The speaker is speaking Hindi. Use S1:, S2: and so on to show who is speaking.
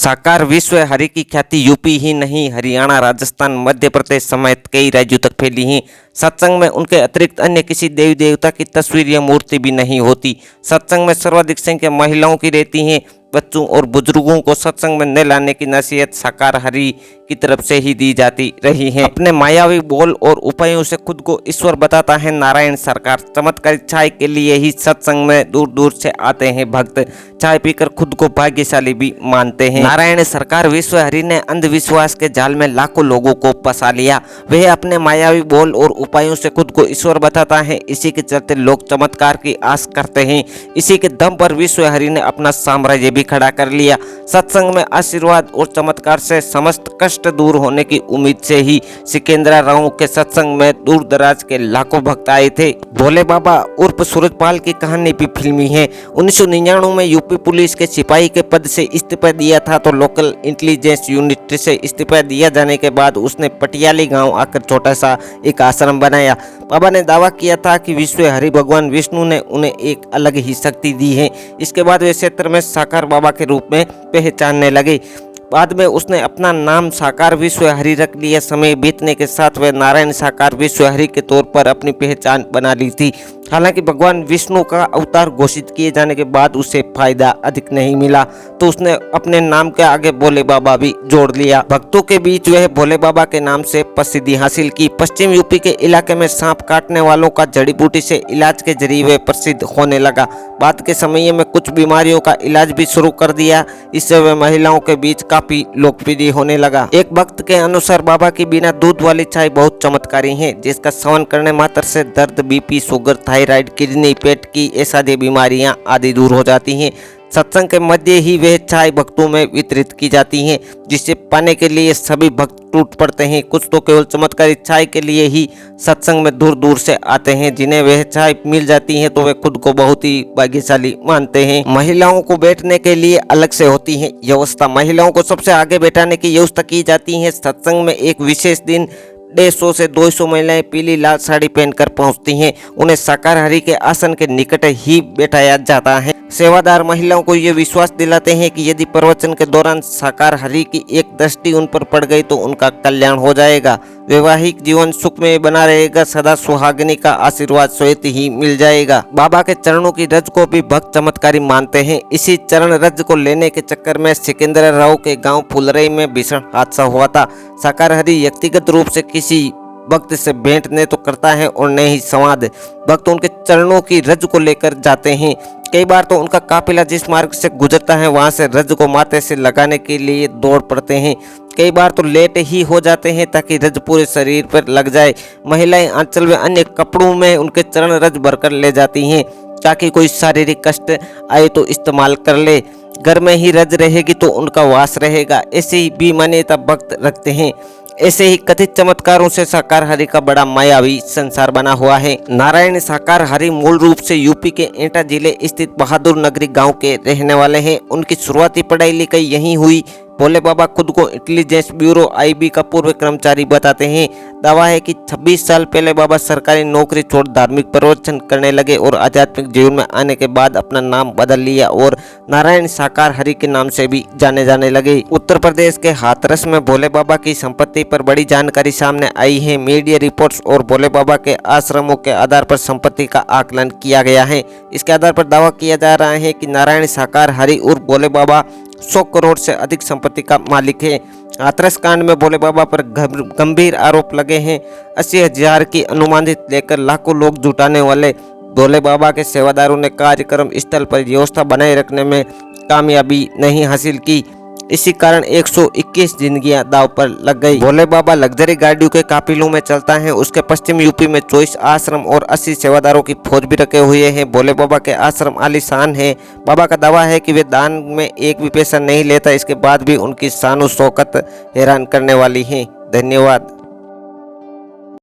S1: साकार विश्व हरि की ख्याति यूपी ही नहीं हरियाणा, राजस्थान, मध्य प्रदेश समेत कई राज्यों तक फैली है। सत्संग में उनके अतिरिक्त अन्य किसी देवी देवता की तस्वीर या मूर्ति भी नहीं होती। सत्संग में सर्वाधिक संख्या महिलाओं की रहती है। बच्चों और बुजुर्गों को सत्संग में न लाने की नसीहत साकार हरि की तरफ से ही दी जाती रही है। अपने मायावी बोल और उपायों से खुद को ईश्वर बताता है नारायण सरकार। चमत्कारिक चाय के लिए ही सत्संग में दूर दूर से आते हैं भक्त। चाय पीकर खुद को भाग्यशाली भी मानते हैं। नारायण सरकार विश्व हरि ने अंधविश्वास के जाल में लाखों लोगों को फंसा लिया। वह अपने मायावी बोल और उपायों से खुद को ईश्वर बताता है। इसी के चलते लोग चमत्कार की आस करते हैं। इसी के दम पर विश्व हरि ने अपना साम्राज्य भी खड़ा कर लिया। सत्संग में आशीर्वाद और चमत्कार से समस्त कष्ट दूर होने की उम्मीद से ही सिकंदराव के सत्संग में दूर दराज के लाखों भक्त आए थे। भोले बाबा उर्फ सूरजपाल की कहानी भी फिल्मी है। 1999 में यूपी पुलिस के सिपाही के पद से इस्तीफा दिया था तो लोकल इंटेलिजेंस यूनिट से इस्तीफा दिया जाने के बाद उसने पटियाली गांव आकर छोटा सा एक आश्रम बनाया। बाबा ने दावा किया था कि विश्व हरि भगवान विष्णु ने उन्हें एक अलग ही शक्ति दी है। इसके बाद वे क्षेत्र में साकार बाबा के रूप में पहचानने लगे। बाद में उसने अपना नाम साकार विश्व हरि रख लिया। समय बीतने के साथ वह नारायण साकार विश्व हरि के तौर पर अपनी पहचान बना ली थी। हालांकि भगवान विष्णु का अवतार घोषित किए जाने के बाद उसे फायदा अधिक नहीं मिला तो उसने अपने नाम के आगे भोले बाबा भी जोड़ लिया। भक्तों के बीच वह भोले बाबा के नाम से प्रसिद्धि हासिल की। पश्चिम यूपी के इलाके में सांप काटने वालों का जड़ी बूटी से इलाज के जरिए वह प्रसिद्ध होने लगा। बाद के समय में कुछ बीमारियों का इलाज भी शुरू कर दिया। इससे वह महिलाओं के बीच काफी लोकप्रिय होने लगा। एक भक्त के अनुसार बाबा की बिना दूध वाली चाय बहुत चमत्कारी है, जिसका सेवन करने मात्र से दर्द, बीपी, शुगर, थायराइड, किडनी, पेट की ऐसी बीमारियां आदि दूर हो जाती हैं। सत्संग के मध्य ही वह चाय भक्तों में वितरित की जाती हैं, जिसे पाने के लिए सभी भक्त टूट पड़ते हैं। कुछ तो केवल चमत्कारी चाय के लिए ही सत्संग में दूर दूर से आते हैं। जिन्हें वह चाय मिल जाती है तो वे खुद को बहुत ही भाग्यशाली मानते हैं। महिलाओं को बैठने के लिए अलग से होती है व्यवस्था। महिलाओं को सबसे आगे बैठाने की व्यवस्था की जाती है। सत्संग में एक विशेष दिन 150 से 200 महिलाएं पीली लाल साड़ी पहनकर पहुंचती हैं। उन्हें साकार हरि के आसन के निकट ही बैठाया जाता है। सेवादार महिलाओं को ये विश्वास दिलाते हैं कि यदि प्रवचन के दौरान साकार हरि की एक दृष्टि उन पर पड़ गई तो उनका कल्याण हो जाएगा, वैवाहिक जीवन सुख में बना रहेगा, सदा सुहागिनी का आशीर्वाद स्वयं ही मिल जाएगा। बाबा के चरणों की रज को भी भक्त चमत्कारी मानते हैं। इसी चरण रज को लेने के चक्कर में सिकंदराव के गांव फुलरई में भीषण हादसा हुआ था। साकार हरि व्यक्तिगत रूप से किसी भक्त से भेंट न तो करता है और न ही संवाद। भक्त उनके चरणों की रज को लेकर जाते हैं। कई बार तो उनका काफिला जिस मार्ग से गुजरता है वहां से रज को माथे से लगाने के लिए दौड़ पड़ते हैं। कई बार तो लेट ही हो जाते हैं ताकि रज पूरे शरीर पर लग जाए। महिलाएं आंचल व अन्य कपड़ों में उनके चरण रज भरकर ले जाती हैं ताकि कोई शारीरिक कष्ट आए तो इस्तेमाल कर ले। घर में ही रज रहेगी तो उनका वास रहेगा, ऐसी भी मान्यता भक्त रखते हैं। ऐसे ही कथित चमत्कारों से साकार हरि का बड़ा मायावी संसार बना हुआ है। नारायण साकार हरि मूल रूप से यूपी के एटा जिले स्थित बहादुर नगरी गांव के रहने वाले हैं। उनकी शुरुआती पढ़ाई लिखाई यहीं हुई। भोले बाबा खुद को इंटेलिजेंस ब्यूरो IB का पूर्व कर्मचारी बताते हैं। दावा है कि 26 साल पहले बाबा सरकारी नौकरी छोड़ धार्मिक प्रवचन करने लगे और आध्यात्मिक जीवन में आने के बाद अपना नाम बदल लिया और नारायण साकार हरि के नाम से भी जाने जाने लगे। उत्तर प्रदेश के हाथरस में भोले बाबा की संपत्ति पर बड़ी जानकारी सामने आई है। मीडिया रिपोर्ट्स और भोले बाबा के आश्रमों के आधार पर संपत्ति का आकलन किया गया है। इसके आधार पर दावा किया जा रहा है कि नारायण साकार हरि और भोले बाबा 100 करोड़ से अधिक संपत्ति का मालिक है। हाथरस कांड में भोले बाबा पर गंभीर आरोप लगे हैं। 80,000 की अनुमानित लेकर लाखों लोग जुटाने वाले भोले बाबा के सेवादारों ने कार्यक्रम स्थल पर व्यवस्था बनाए रखने में कामयाबी नहीं हासिल की। इसी कारण 121 जिंदगियां दाव पर लग गई। भोले बाबा लग्जरी गाड़ियों के काफिलों में चलता है। उसके पश्चिम यूपी में 24 आश्रम और 80 सेवादारों की फौज भी रखे हुए हैं। भोले बाबा के आश्रम आलीशान है। बाबा का दावा है कि वे दान में एक भी पैसा नहीं लेता। इसके बाद भी उनकी शान और शौकत हैरान करने वाली है। धन्यवाद।